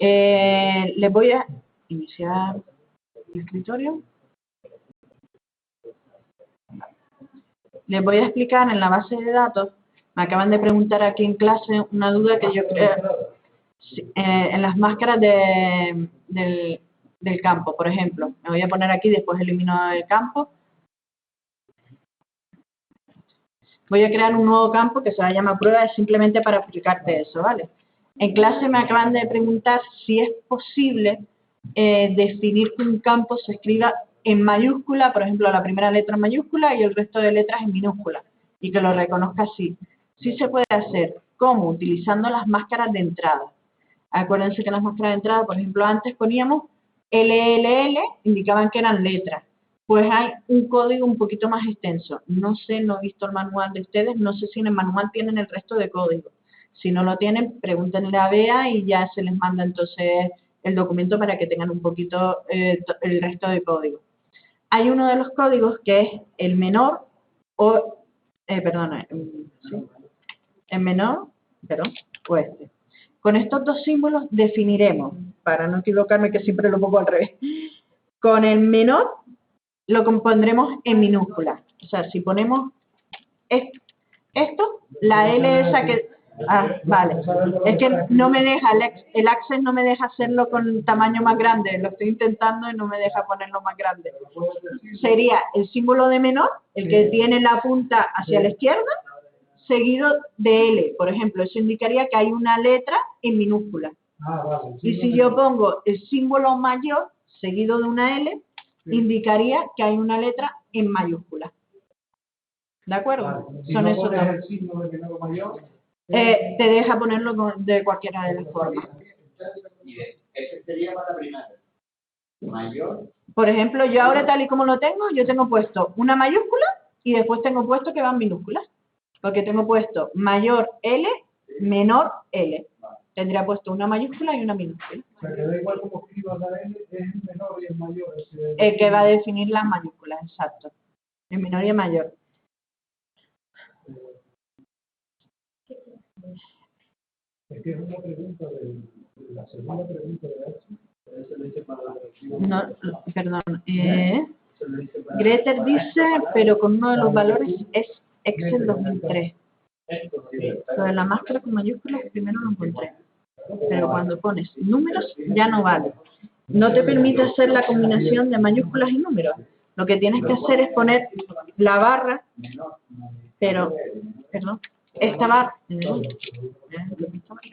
Les voy a iniciar el escritorio. Les voy a explicar en la base de datos. Me acaban de preguntar aquí en clase una duda que yo creo en las máscaras del campo, por ejemplo. Me voy a poner aquí, después elimino el campo. Voy a crear un nuevo campo que se va a llamar prueba, es simplemente para explicarte eso, ¿vale? En clase me acaban de preguntar si es posible definir que un campo se escriba en mayúscula, por ejemplo, la primera letra en mayúscula y el resto de letras en minúscula, y que lo reconozca así. Sí se puede hacer. ¿Cómo? Utilizando las máscaras de entrada. Acuérdense que las máscaras de entrada, por ejemplo, antes poníamos LLL, indicaban que eran letras. Pues hay un código un poquito más extenso. No sé, no he visto el manual de ustedes, no sé si en el manual tienen el resto de código. Si no lo tienen, pregúntenle a Bea y ya se les manda entonces el documento para que tengan un poquito el resto de código. Hay uno de los códigos que es el menor o, ¿sí? El menor, o este. Con estos dos símbolos definiremos, para no equivocarme que siempre lo pongo al revés, con el menor lo compondremos en minúsculas. O sea, si ponemos esto, la L esa que... Ah, vale. Es que no me deja, el Access no me deja hacerlo con tamaño más grande. Lo estoy intentando y no me deja ponerlo más grande. Sería el símbolo de menor, el que tiene la punta hacia la izquierda, seguido de L. Por ejemplo, eso indicaría que hay una letra en minúscula. Y si yo pongo el símbolo mayor, seguido de una L, indicaría que hay una letra en mayúscula. ¿De acuerdo? Vale. Si son no esos pones dos. el signo de menor o mayor, te deja ponerlo de cualquiera de las formas. Ese sería para la primaria. Mayor. Por ejemplo, yo ahora tal y como lo tengo, yo tengo puesto una mayúscula y después tengo puesto que van minúsculas. Porque tengo puesto mayor L, menor L. Tendría puesto una mayúscula y una minúscula. o sea, que da igual como escribas la L, es el menor y el mayor. El que va a definir las mayúsculas, exacto. El menor y el mayor. Es que es una pregunta la segunda pregunta de eso. Se le dice para la No, perdón. Greter dice, pero con uno de los valores es Excel 2003. Lo de la máscara con mayúsculas primero lo encontré. Pero cuando pones números ya no vale. No te permite hacer la combinación de mayúsculas y números. Lo que tienes que hacer es poner la barra, pero, perdón, esta barra,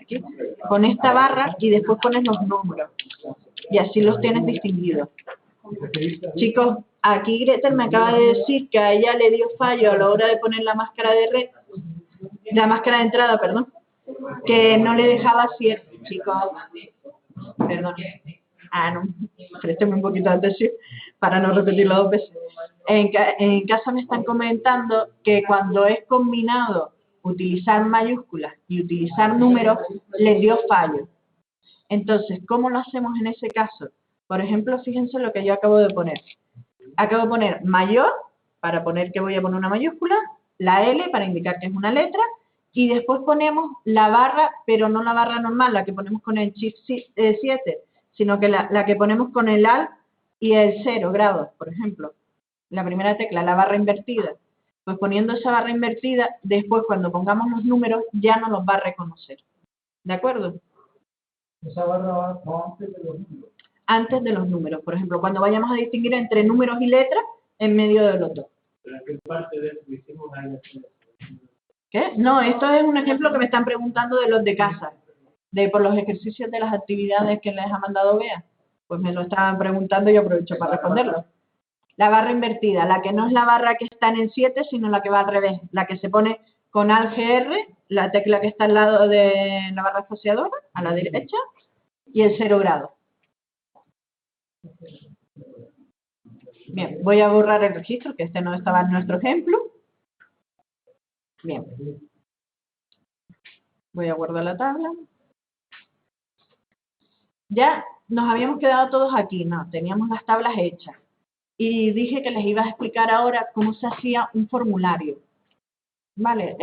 aquí, con esta barra y después pones los números. Y así los tienes distinguidos. Chicos, aquí Gretel me acaba de decir que a ella le dio fallo a la hora de poner la máscara de red, la máscara de entrada, perdón, que no le dejaba cierto. Chicos, perdón. No, présteme un poquito de atención para no repetirlo dos veces. En casa me están comentando que cuando es combinado utilizar mayúsculas y utilizar números, les dio fallo. Entonces, ¿cómo lo hacemos en ese caso? Por ejemplo, fíjense lo que yo acabo de poner. Acabo de poner mayor, para poner que voy a poner una mayúscula, la L para indicar que es una letra, y después ponemos la barra, pero no la barra normal, la que ponemos con el Shift 7, sino que la que ponemos con el Alt y el 0 grados, por ejemplo. La primera tecla, la barra invertida. Pues poniendo esa barra invertida, después cuando pongamos los números, ya no los va a reconocer. ¿De acuerdo? Esa barra va antes de los números. Antes de los números. Por ejemplo, cuando vayamos a distinguir entre números y letras, en medio de los dos. ¿Pero en qué parte de eso hicimos ahí? ¿Qué? No, esto es un ejemplo que me están preguntando de los de casa. Por los ejercicios de las actividades que les ha mandado Bea. Pues me lo estaban preguntando y aprovecho para responderlo. La barra invertida, la que no es la barra que está en el 7, sino la que va al revés. La que se pone con Alt GR, la tecla que está al lado de la barra espaciadora, a la derecha, y el 0 grado. Bien, voy a borrar el registro, que este no estaba en nuestro ejemplo. Bien. Voy a guardar la tabla. Ya nos habíamos quedado todos aquí, no, teníamos las tablas hechas. Y dije que les iba a explicar ahora cómo se hacía un formulario. Vale,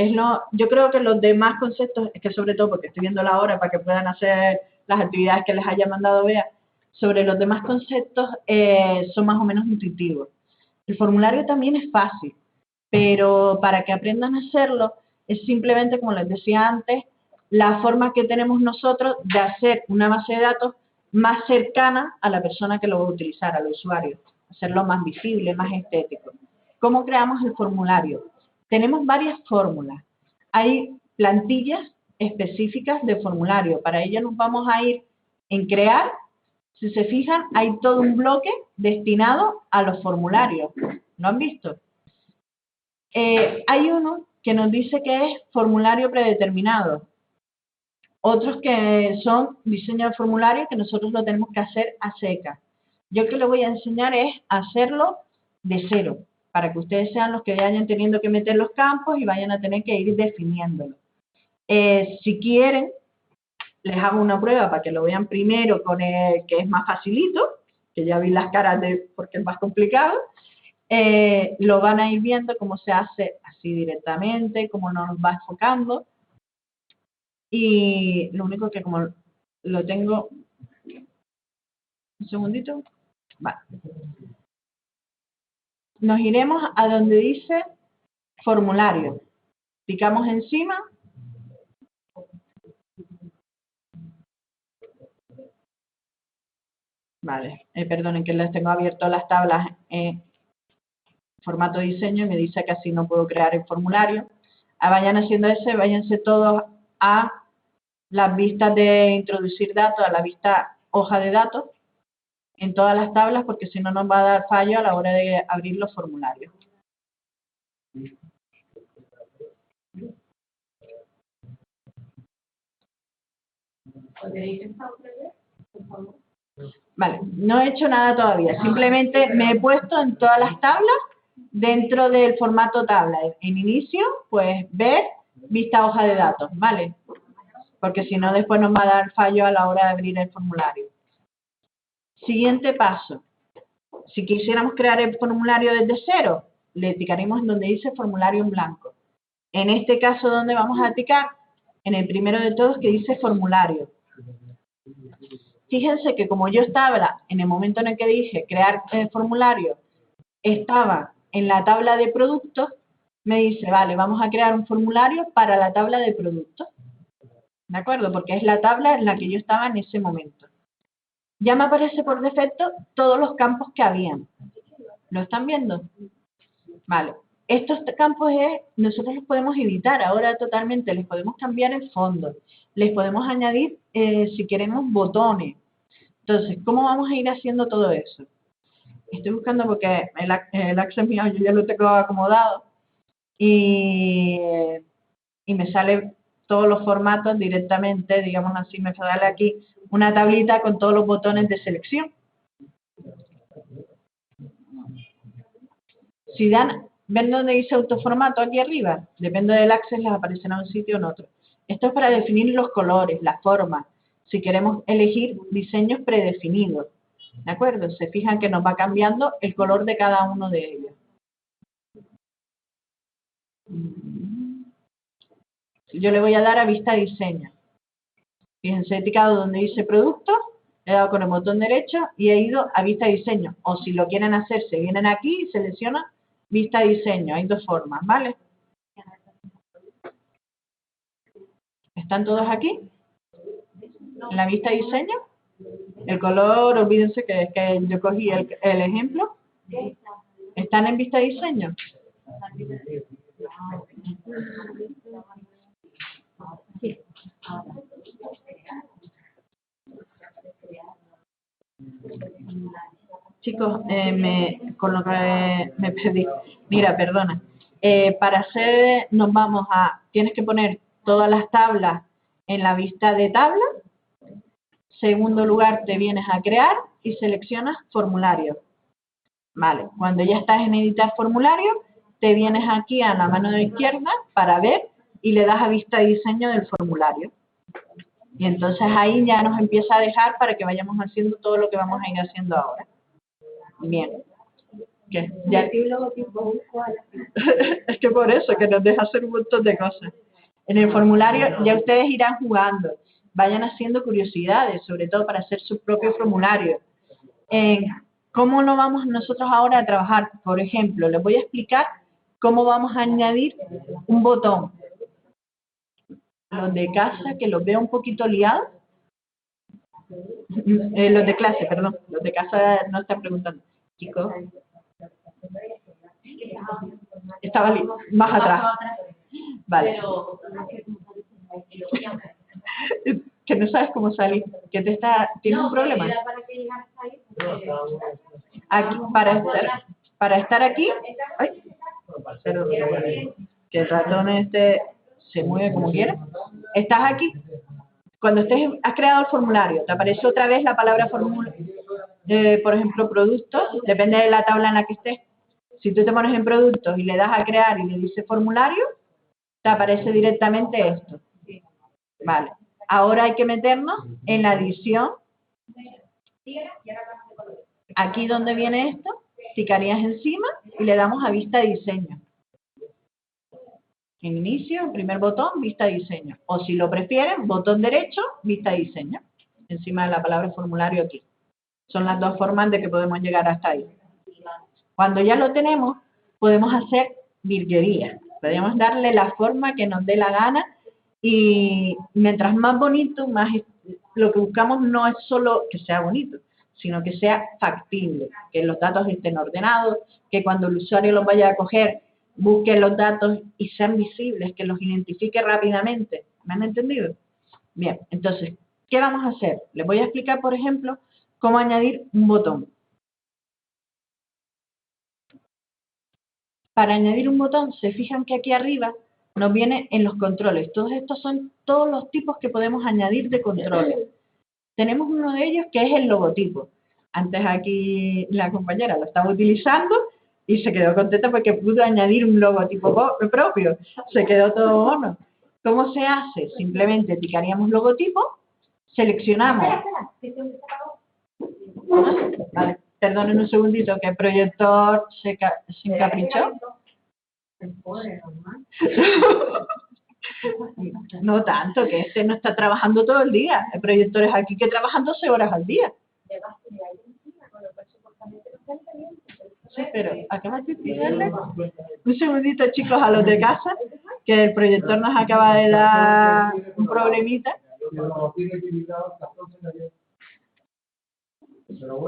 yo creo que los demás conceptos, es que sobre todo porque estoy viendo la hora para que puedan hacer las actividades que les haya mandado Bea, sobre los demás conceptos son más o menos intuitivos. El formulario también es fácil, pero para que aprendan a hacerlo es simplemente, como les decía antes, la forma que tenemos nosotros de hacer una base de datos más cercana a la persona que lo va a utilizar, al usuario, hacerlo más visible, más estético. ¿Cómo creamos el formulario? Tenemos varias fórmulas. Hay plantillas específicas de formulario. Para ello nos vamos a ir en crear. Si se fijan, hay todo un bloque destinado a los formularios. ¿Lo han visto? Hay uno que nos dice que es formulario predeterminado. Otros que son diseño de formulario que nosotros lo tenemos que hacer a secas. Yo que les voy a enseñar es hacerlo de cero, para que ustedes sean los que vayan teniendo que meter los campos y vayan a tener que ir definiéndolo. Si quieren, les hago una prueba para que lo vean primero con el que es más facilito, que ya vi las caras de porque es más complicado. Lo van a ir viendo cómo se hace así directamente, cómo nos va enfocando. Y lo único que como lo tengo... Un segundito. Vale. Nos iremos a donde dice formulario. Picamos encima. Vale, perdonen que les tengo abierto las tablas en formato diseño y me dice que así no puedo crear el formulario. Vayan haciendo ese, váyanse todos a las vistas de introducir datos, a la vista hoja de datos, en todas las tablas, porque si no nos va a dar fallo a la hora de abrir los formularios. ¿Podríais empezar otra vez, por favor? Vale, no he hecho nada todavía, simplemente me he puesto en todas las tablas dentro del formato tabla. En inicio, pues ver, vista hoja de datos, ¿vale? Porque si no después nos va a dar fallo a la hora de abrir el formulario. Siguiente paso. Si quisiéramos crear el formulario desde cero, le picaremos en donde dice formulario en blanco. En este caso, ¿dónde vamos a picar? En el primero de todos que dice formulario. Fíjense que como yo estaba, en el momento en el que dije crear el formulario, estaba en la tabla de productos, me dice, vale, vamos a crear un formulario para la tabla de productos. ¿De acuerdo? Porque es la tabla en la que yo estaba en ese momento. Ya me aparece por defecto todos los campos que habían. ¿Lo están viendo? Vale. Estos campos nosotros los podemos editar ahora totalmente, les podemos cambiar el fondo, les podemos añadir, si queremos, botones. Entonces, ¿cómo vamos a ir haciendo todo eso? Estoy buscando porque el Access mío yo ya lo tengo acomodado y me sale todos los formatos directamente, digamos así, me sale aquí una tablita con todos los botones de selección. Si ¿ven dónde dice autoformato aquí arriba? Depende del Access, les aparecerá en un sitio o en otro. Esto es para definir los colores, las formas, si queremos elegir diseños predefinidos. ¿De acuerdo? Se fijan que nos va cambiando el color de cada uno de ellos. Yo le voy a dar a vista diseño. Fíjense, he picado donde dice producto, he dado con el botón derecho y he ido a vista diseño. O si lo quieren hacer, se vienen aquí y seleccionan vista diseño. Hay dos formas, ¿vale? ¿Están todos aquí? En la vista diseño. El color, olvídense que es que yo cogí el ejemplo. ¿Están en vista diseño? Chicos, con lo que me pedí. Mira, perdona. Para hacer, tienes que poner todas las tablas en la vista de tabla. Segundo lugar, te vienes a crear y seleccionas formulario. Vale, cuando ya estás en editar formulario, te vienes aquí a la mano de izquierda para ver y le das a vista diseño del formulario. Y entonces ahí ya nos empieza a dejar para que vayamos haciendo todo lo que vamos a ir haciendo ahora. Bien. ¿Qué? Ya. Es que por eso, que nos deja hacer un montón de cosas. En el formulario ya ustedes irán jugando. vayan haciendo curiosidades, sobre todo para hacer su propio formulario. ¿Cómo lo vamos nosotros ahora a trabajar? Por ejemplo, les voy a explicar cómo vamos a añadir un botón. Los de casa, que los veo un poquito liados. Los de clase, perdón. Los de casa no están preguntando. Chicos. Estaba más atrás. Vale. Que no sabes cómo salir. Que ¿tienes un problema? Aquí, para estar aquí. Ay, perdón, que el ratón se mueve como quiera. Estás aquí. Cuando has creado el formulario, te aparece otra vez la palabra formulario. Por ejemplo, productos, depende de la tabla en la que estés. Si tú te pones en productos y le das a crear y le dices formulario, te aparece directamente esto. Vale. Ahora hay que meternos en la edición. Aquí donde viene esto, picarías encima y le damos a vista diseño. En inicio, primer botón, vista diseño. O si lo prefieren, botón derecho, vista diseño. Encima de la palabra formulario aquí. Son las dos formas de que podemos llegar hasta ahí. Cuando ya lo tenemos, podemos hacer virguerías. Podemos darle la forma que nos dé la gana y mientras más bonito, más lo que buscamos no es solo que sea bonito, sino que sea factible, que los datos estén ordenados, que cuando el usuario los vaya a coger, busque los datos y sean visibles, que los identifique rápidamente. ¿Me han entendido? Bien, entonces, ¿qué vamos a hacer? Les voy a explicar, por ejemplo, cómo añadir un botón. Para añadir un botón, se fijan que aquí arriba nos viene en los controles. Todos estos son todos los tipos que podemos añadir de controles. Tenemos uno de ellos que es el logotipo. Antes aquí la compañera lo estaba utilizando y se quedó contenta porque pudo añadir un logotipo propio. Se quedó todo mono. ¿Cómo se hace? Simplemente picaríamos logotipo, seleccionamos. Vale, perdonen un segundito que el proyector se encaprichó. No tanto, que este no está trabajando todo el día. El proyector es aquí que trabajan 12 horas al día. Sí, pero acabas de explicarle un segundito, chicos, a los de casa, que el proyector nos acaba de dar un problemita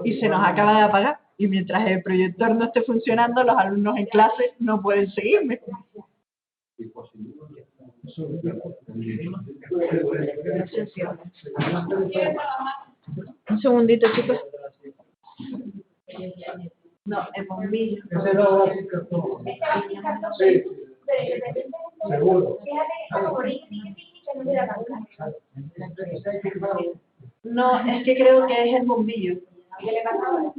y se nos acaba de apagar. Y mientras el proyector no esté funcionando, los alumnos en clase no pueden seguirme. Un segundito, chicos. No, el bombillo. Sí, seguro. No, es que creo que es el bombillo. ¿Qué le pasa ahora?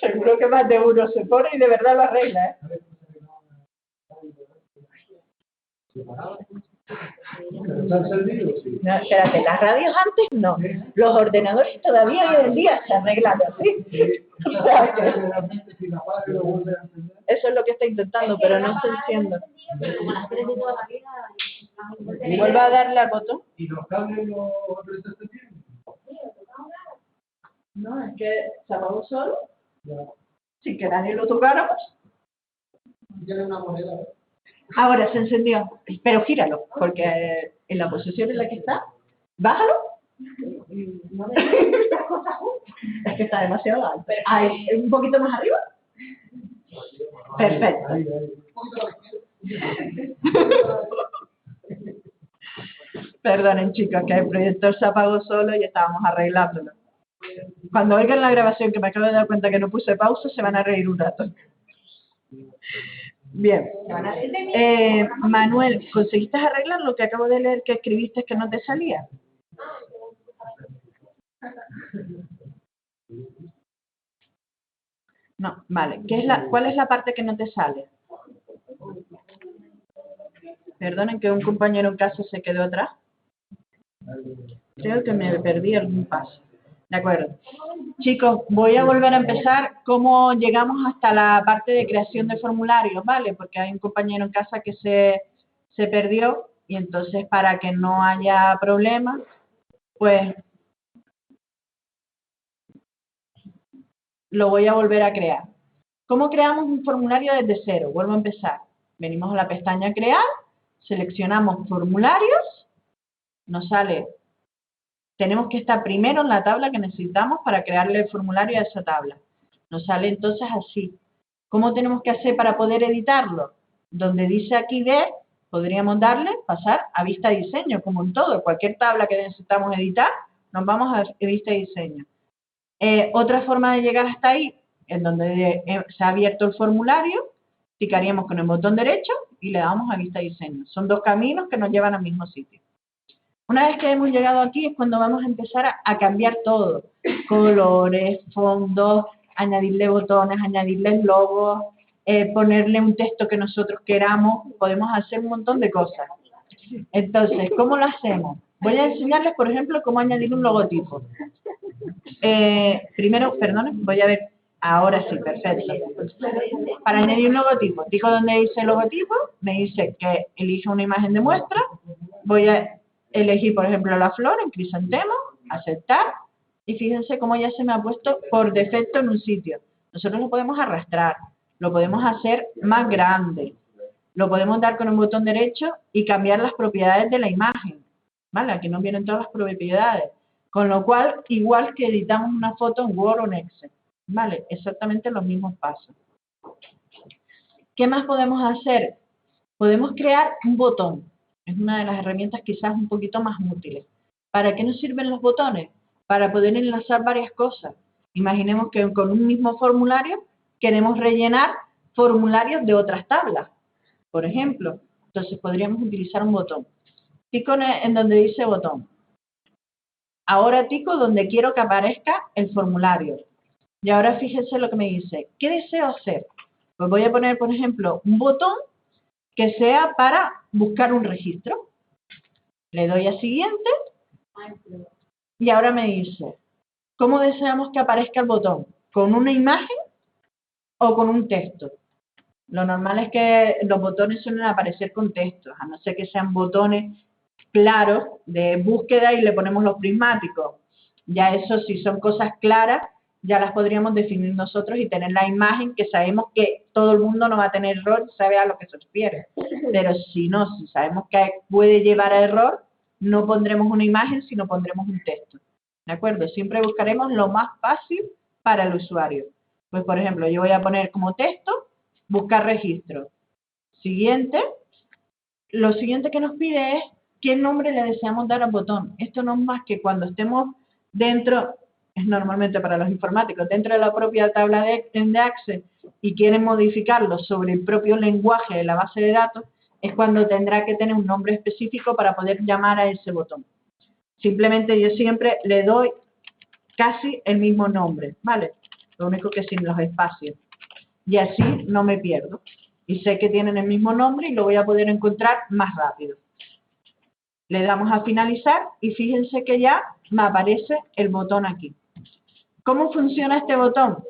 Seguro que más de uno se pone y de verdad lo arregla, ¿eh? No, espérate, las radios antes no. Los ordenadores todavía hoy en día se arreglan así. O sea, que eso es lo que está intentando, pero no se enciende. Vuelve a darle al botón. ¿Y los cables los apretaste bien? No, es que se apagó solo. Ya. Sin que nadie lo tocáramos. Tiene una moneda. Ahora se encendió, pero gíralo, porque en la posición en la que está, bájalo. Es que está demasiado alto. Ahí, un poquito más arriba. Perfecto. Perdonen, chicos, que el proyector se apagó solo y estábamos arreglándolo. Cuando oigan la grabación, que me acabo de dar cuenta que no puse pausa, se van a reír un rato. Bien. Manuel, ¿conseguiste arreglar lo que acabo de leer que escribiste que no te salía? No, vale. ¿Cuál es la parte que no te sale? Perdonen que un compañero en casa se quedó atrás. Creo que me perdí algún paso. De acuerdo. Chicos, voy a volver a empezar cómo llegamos hasta la parte de creación de formularios, ¿vale? Porque hay un compañero en casa que se perdió y entonces para que no haya problemas, pues lo voy a volver a crear. ¿Cómo creamos un formulario desde cero? Vuelvo a empezar. Venimos a la pestaña Crear, seleccionamos Formularios, nos sale, tenemos que estar primero en la tabla que necesitamos para crearle el formulario a esa tabla. Nos sale entonces así. ¿Cómo tenemos que hacer para poder editarlo? Donde dice aquí ver, podríamos darle, pasar a vista de diseño, como en todo. Cualquier tabla que necesitamos editar, nos vamos a vista de diseño. Otra forma de llegar hasta ahí, en donde se ha abierto el formulario, picaríamos con el botón derecho y le damos a vista de diseño. Son dos caminos que nos llevan al mismo sitio. Una vez que hemos llegado aquí es cuando vamos a empezar a cambiar todo. Colores, fondos, añadirle botones, añadirle logos, ponerle un texto que nosotros queramos. Podemos hacer un montón de cosas. Entonces, ¿cómo lo hacemos? Voy a enseñarles, por ejemplo, cómo añadir un logotipo. Primero, perdón, voy a ver. Ahora sí, perfecto. Para añadir un logotipo, digo donde dice logotipo, me dice que elija una imagen de muestra. Voy a elegir, por ejemplo, la flor en crisantemo, aceptar, y fíjense cómo ya se me ha puesto por defecto en un sitio. Nosotros lo podemos arrastrar, lo podemos hacer más grande, lo podemos dar con un botón derecho y cambiar las propiedades de la imagen, ¿vale? Aquí nos vienen todas las propiedades, con lo cual, igual que editamos una foto en Word o en Excel, ¿vale? Exactamente los mismos pasos. ¿Qué más podemos hacer? Podemos crear un botón. Es una de las herramientas quizás un poquito más útiles. ¿Para qué nos sirven los botones? Para poder enlazar varias cosas. Imaginemos que con un mismo formulario queremos rellenar formularios de otras tablas, por ejemplo. Entonces podríamos utilizar un botón. Pico en donde dice botón. Ahora pico donde quiero que aparezca el formulario. Y ahora fíjense lo que me dice. ¿Qué deseo hacer? Pues voy a poner, por ejemplo, un botón que sea para buscar un registro. Le doy a siguiente y ahora me dice, ¿cómo deseamos que aparezca el botón? ¿Con una imagen o con un texto? Lo normal es que los botones suelen aparecer con textos, a no ser que sean botones claros de búsqueda y le ponemos los prismáticos. Ya eso, si son cosas claras, ya las podríamos definir nosotros y tener la imagen que sabemos que todo el mundo no va a tener error y sabe a lo que se refiere. Pero si no, si sabemos que puede llevar a error, no pondremos una imagen, sino pondremos un texto. ¿De acuerdo? Siempre buscaremos lo más fácil para el usuario. Pues, por ejemplo, yo voy a poner como texto, buscar registro. Siguiente. Lo siguiente que nos pide es qué nombre le deseamos dar al botón. Esto no es más que cuando estemos dentro, es normalmente para los informáticos, dentro de la propia tabla de Access y quieren modificarlo sobre el propio lenguaje de la base de datos, es cuando tendrá que tener un nombre específico para poder llamar a ese botón. Simplemente yo siempre le doy casi el mismo nombre, ¿vale? Lo único que sin los espacios. Y así no me pierdo. Y sé que tienen el mismo nombre y lo voy a poder encontrar más rápido. Le damos a finalizar y fíjense que ya me aparece el botón aquí. ¿Cómo funciona este botón?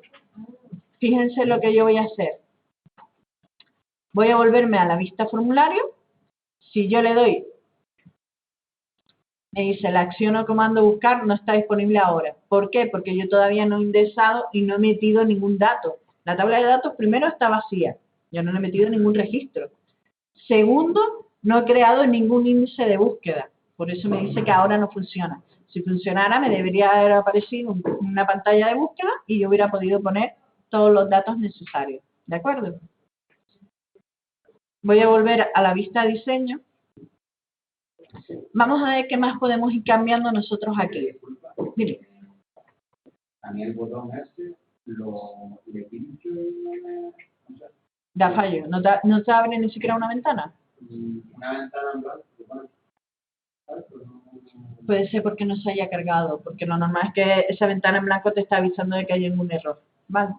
Fíjense lo que yo voy a hacer. Voy a volverme a la vista formulario. Si yo le doy, me dice la acción o comando buscar no está disponible ahora. ¿Por qué? Porque yo todavía no he indexado y no he metido ningún dato. La tabla de datos primero está vacía. Yo no le he metido ningún registro. Segundo, no he creado ningún índice de búsqueda. Por eso me dice que ahora no funciona. Si funcionara, me debería haber aparecido una pantalla de búsqueda y yo hubiera podido poner todos los datos necesarios. ¿De acuerdo? Voy a volver a la vista de diseño. Vamos a ver qué más podemos ir cambiando nosotros aquí. Mire. A mí el botón este le pincho y Da fallo. ¿No te abre ni siquiera una ventana? una ventana en blanco. Puede ser porque no se haya cargado, porque lo normal es que esa ventana en blanco te está avisando de que hay algún error. ¿Vale?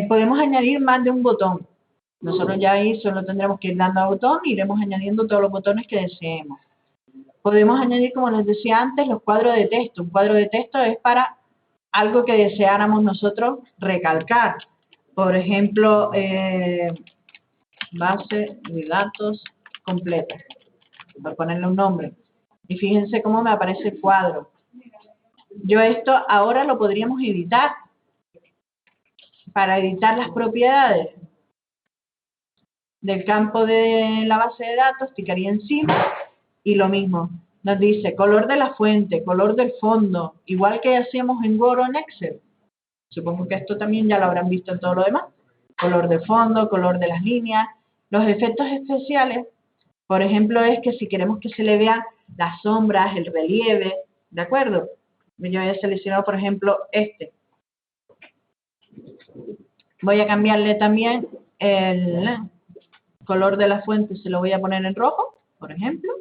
Podemos añadir más de un botón. Nosotros ya ahí solo tendremos que ir dando a botón y iremos añadiendo todos los botones que deseemos. Podemos añadir, como les decía antes, los cuadros de texto. Un cuadro de texto es para algo que deseáramos nosotros recalcar. Por ejemplo, base de datos completa, por ponerle un nombre. Y fíjense cómo me aparece el cuadro. Yo esto ahora lo podríamos editar. Para editar las propiedades del campo de la base de datos, clicaría encima y lo mismo. Nos dice color de la fuente, color del fondo, igual que hacíamos en Word o en Excel. Supongo que esto también ya lo habrán visto en todo lo demás. Color de fondo, color de las líneas. Los efectos especiales, por ejemplo, es que si queremos que se le vean las sombras, el relieve, ¿de acuerdo? Yo he seleccionado, por ejemplo, este. Voy a cambiarle también el color de la fuente, se lo voy a poner en rojo, por ejemplo.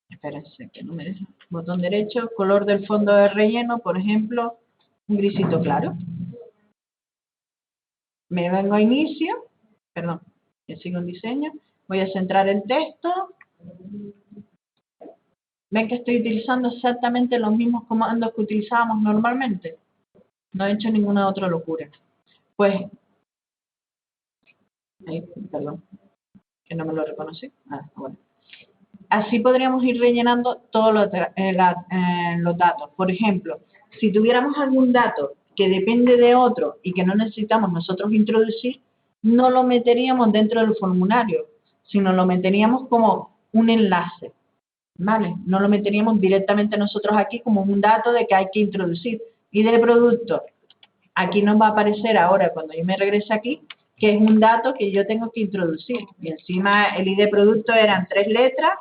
Espérense que no me deja. Botón derecho, color del fondo de relleno, por ejemplo, un grisito claro. Me vengo a inicio, perdón, que sigo un diseño. Voy a centrar el texto. ¿Ven que estoy utilizando exactamente los mismos comandos que utilizábamos normalmente? No he hecho ninguna otra locura. Pues, perdón, que no me lo reconocí. Bueno. Así podríamos ir rellenando todos los datos. Por ejemplo, si tuviéramos algún dato que depende de otro y que no necesitamos nosotros introducir, no lo meteríamos dentro del formulario, sino lo meteríamos como un enlace, ¿vale? No lo meteríamos directamente nosotros aquí como un dato de que hay que introducir. Y de producto, aquí nos va a aparecer ahora, cuando yo me regrese aquí, que es un dato que yo tengo que introducir. Y encima el ID de producto eran 3 letras,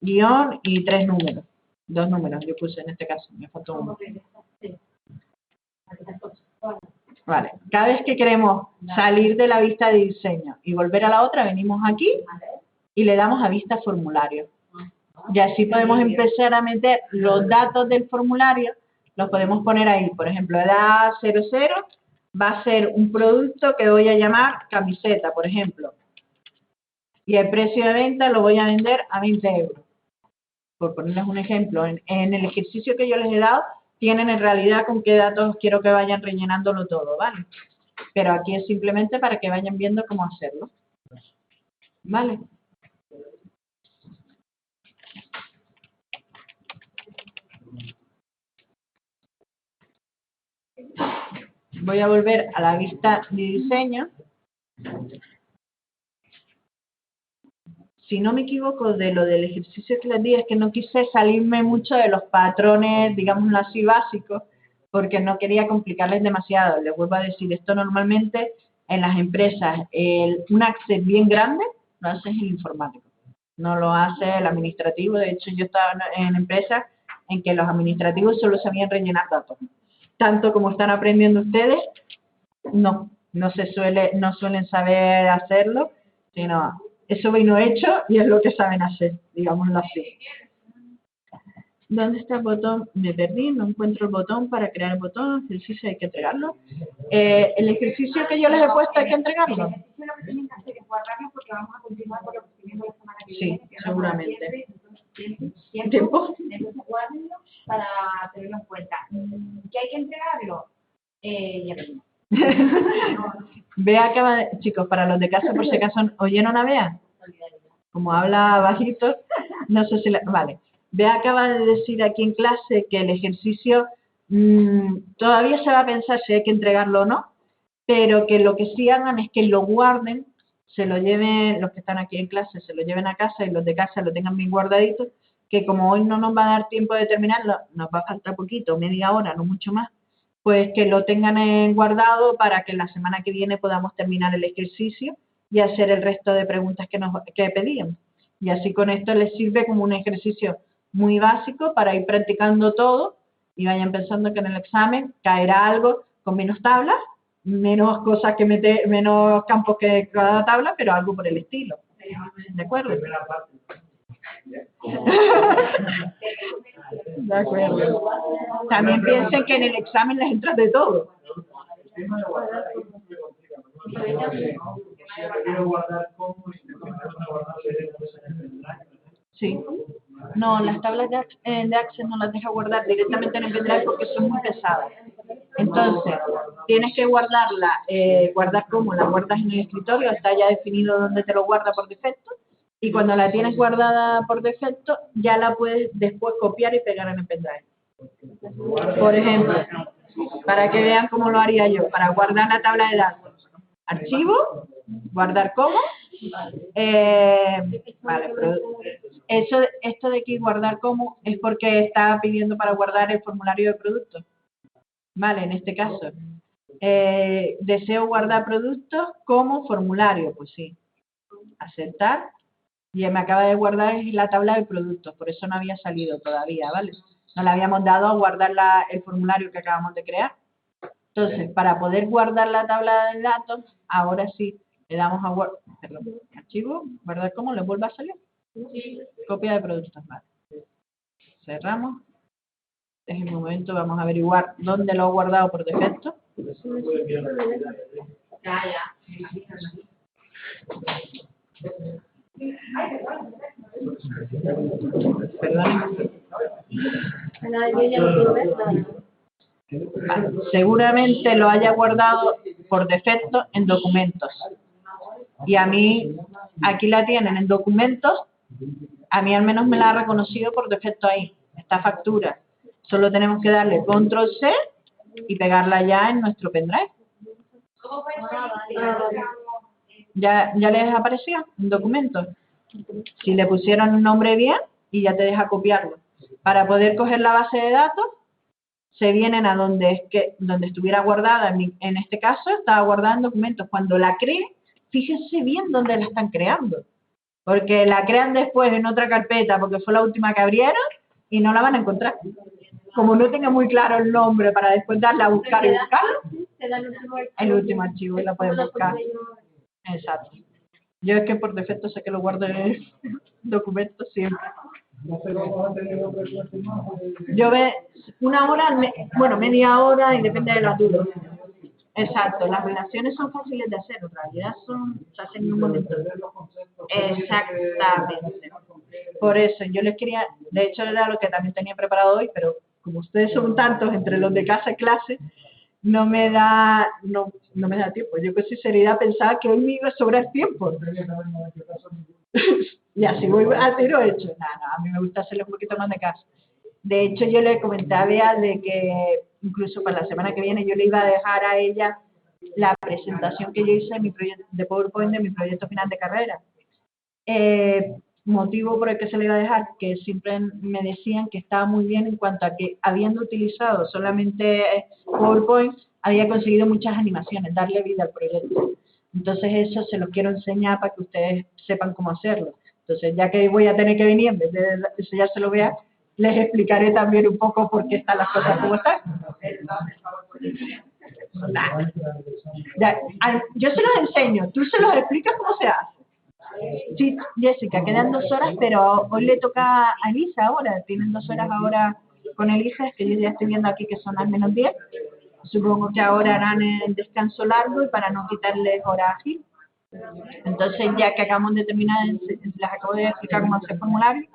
guión y 3 números. 2 números yo puse en este caso, me faltó uno. Vale, cada vez que queremos salir de la vista de diseño y volver a la otra, venimos aquí y le damos a vista formulario. Y así podemos empezar a meter los datos del formulario, los podemos poner ahí. Por ejemplo, edad 00 va a ser un producto que voy a llamar camiseta, por ejemplo. Y el precio de venta lo voy a vender a 20 euros. Por ponerles un ejemplo, en el ejercicio que yo les he dado, tienen en realidad con qué datos quiero que vayan rellenándolo todo, ¿vale? Pero aquí es simplemente para que vayan viendo cómo hacerlo. ¿Vale? Voy a volver a la vista de diseño. Si no me equivoco, de lo del ejercicio que les di, es que no quise salirme mucho de los patrones, digámoslo así, básicos, porque no quería complicarles demasiado. Les vuelvo a decir, esto normalmente en las empresas, un access bien grande lo hace el informático, no lo hace el administrativo. De hecho, yo estaba en empresas en que los administrativos solo sabían rellenar datos. Tanto como están aprendiendo ustedes, no suelen saber hacerlo, sino eso vino hecho y es lo que saben hacer, digámoslo así. ¿Dónde está el botón? Me perdí, no encuentro el botón para crear el botón. Ejercicio hay que entregarlo. El ejercicio que yo les he puesto hay que entregarlo. Sí, seguramente. ¿Tiempo? Entonces guárdenlo para tenerlo en cuenta. ¿Qué hay que entregarlo? Ya mismo. Bea acaba de, chicos, para los de casa, por si acaso, ¿oyeron a Bea? Como habla bajito, no sé si vale. Bea acaba de decir aquí en clase que el ejercicio todavía se va a pensar si hay que entregarlo o no, pero que lo que sí hagan es que lo guarden, se lo lleven, los que están aquí en clase se lo lleven a casa y los de casa lo tengan bien guardadito, que como hoy no nos va a dar tiempo de terminarlo, nos va a faltar poquito, media hora, no mucho más, pues que lo tengan guardado para que la semana que viene podamos terminar el ejercicio y hacer el resto de preguntas que pedían. Y así con esto les sirve como un ejercicio muy básico para ir practicando todo y vayan pensando que en el examen caerá algo con menos tablas, menos cosas que meter, menos campos que cada tabla, pero algo por el estilo. ¿De acuerdo? De acuerdo. También piensen que en el examen les entra de todo. Quiero guardar cómo y guardar No, las tablas de Access no las deja guardar directamente en el pendrive porque son muy pesadas. Entonces, tienes que guardarla, guardar como la guardas en el escritorio, está ya definido dónde te lo guarda por defecto, y cuando la tienes guardada por defecto, ya la puedes después copiar y pegar en el pendrive. Por ejemplo, para que vean cómo lo haría yo, para guardar la tabla de datos, archivo, guardar como, vale, pero esto de aquí guardar como es porque está pidiendo para guardar el formulario de producto. Vale, en este caso, deseo guardar productos como formulario, pues sí, aceptar, y me acaba de guardar la tabla de productos, por eso no había salido todavía, ¿vale? No le habíamos dado a guardar el formulario que acabamos de crear. Entonces, para poder guardar la tabla de datos, ahora sí, le damos a archivo, guardar como, le vuelve a salir. Copia de productos, vale. Cerramos. En un momento vamos a averiguar dónde lo he guardado por defecto. Perdón. Seguramente lo haya guardado por defecto en documentos. Y a mí, aquí la tienen en documentos, a mí al menos me la ha reconocido por defecto ahí, esta factura. Solo tenemos que darle control C y pegarla ya en nuestro pendrive. ¿Ya les apareció en documentos? Si le pusieron un nombre bien y ya te deja copiarlo. Para poder coger la base de datos, se vienen a donde estuviera guardada. En este caso, estaba guardada en documentos. Cuando la creen, fíjense bien dónde la están creando. Porque la crean después en otra carpeta porque fue la última que abrieron y no la van a encontrar. Como no tenga muy claro el nombre para después darle a buscar y buscarlo, el último archivo y la pueden buscar. Exacto. Yo es que por defecto sé que lo guardo en documentos siempre. Yo una hora, bueno, media hora y depende de la duda. Exacto, las relaciones son fáciles de hacer, en realidad se hacen en un momento. Exactamente. Por eso, yo les quería, de hecho era lo que también tenía preparado hoy, pero como ustedes son tantos entre los de casa y clase, no me da tiempo. Yo con sinceridad pensaba que hoy me iba a sobrar tiempo. Y así voy a tiro hecho. Nada, a mí me gusta hacerle un poquito más de caso. De hecho, yo le comenté a Bea de que incluso para la semana que viene yo le iba a dejar a ella la presentación que yo hice de PowerPoint de mi proyecto final de carrera. Motivo por el que se le iba a dejar, que siempre me decían que estaba muy bien en cuanto a que habiendo utilizado solamente PowerPoint, había conseguido muchas animaciones, darle vida al proyecto. Entonces eso se los quiero enseñar para que ustedes sepan cómo hacerlo. Entonces ya que voy a tener que venir, en vez de enseñárselo Bea, les explicaré también un poco por qué están las cosas como están. Ya, yo se los enseño, tú se los explicas cómo se hace. Sí, Jessica, quedan 2 horas, pero hoy le toca a Elisa ahora. Tienen 2 horas ahora con Elisa, es que yo ya estoy viendo aquí que son al menos 10. Supongo que ahora harán el descanso largo y para no quitarles hora ágil. Entonces, ya que acabamos de terminar, les acabo de explicar cómo hacer formulario.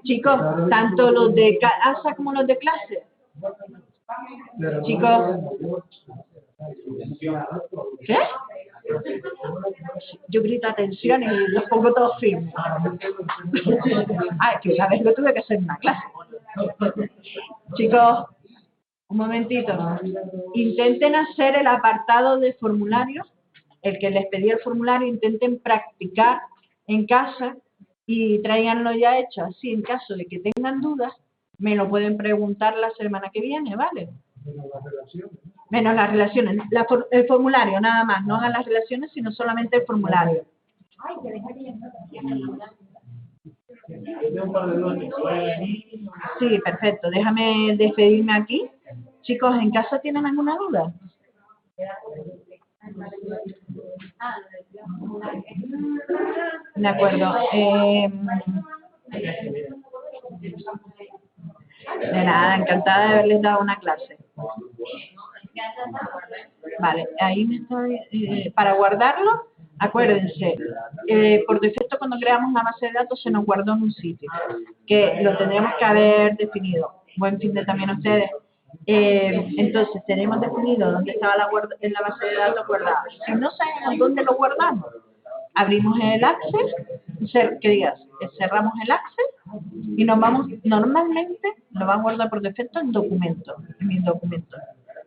Chicos, tanto los de casa como los de clase. Chicos, ¿qué? Yo grito atención y los pongo todos firmes. Ah, que una vez lo tuve que hacer en una clase. Chicos, un momentito. Intenten hacer el apartado de formularios, el que les pedí el formulario, intenten practicar en casa y tráiganlo ya hecho. Así, en caso de que tengan dudas, me lo pueden preguntar la semana que viene, ¿vale? Menos las relaciones. El formulario, nada más. No hagan las relaciones, sino solamente el formulario. Sí, perfecto. Déjame despedirme aquí. Chicos, ¿en casa tienen alguna duda? De acuerdo. De nada, encantada de haberles dado una clase. Vale, ahí me está, para guardarlo, Acuérdense, por defecto cuando creamos la base de datos se nos guardó en un sitio, que lo tendríamos que haber definido. Buen fin de también a ustedes. Entonces, tenemos definido dónde estaba en la base de datos guardada. Si no sabemos dónde lo guardamos, abrimos el Access, que digas, cerramos el Access y nos vamos, normalmente lo van a guardar por defecto en documentos, en mis documentos.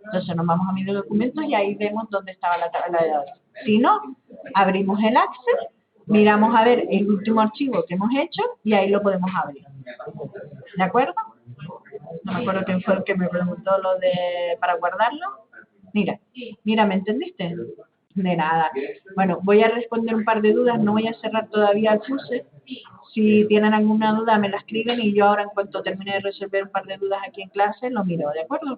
Entonces nos vamos a mis documentos y ahí vemos dónde estaba la tabla de datos. Si no, abrimos el Access, miramos a ver el último archivo que hemos hecho y ahí lo podemos abrir. ¿De acuerdo? No me acuerdo quién fue el que me preguntó lo de para guardarlo. Mira, ¿me entendiste? De nada. Bueno, voy a responder un par de dudas, no voy a cerrar todavía el FUSE. Si tienen alguna duda me la escriben y yo ahora en cuanto termine de resolver un par de dudas aquí en clase lo miro, ¿de acuerdo?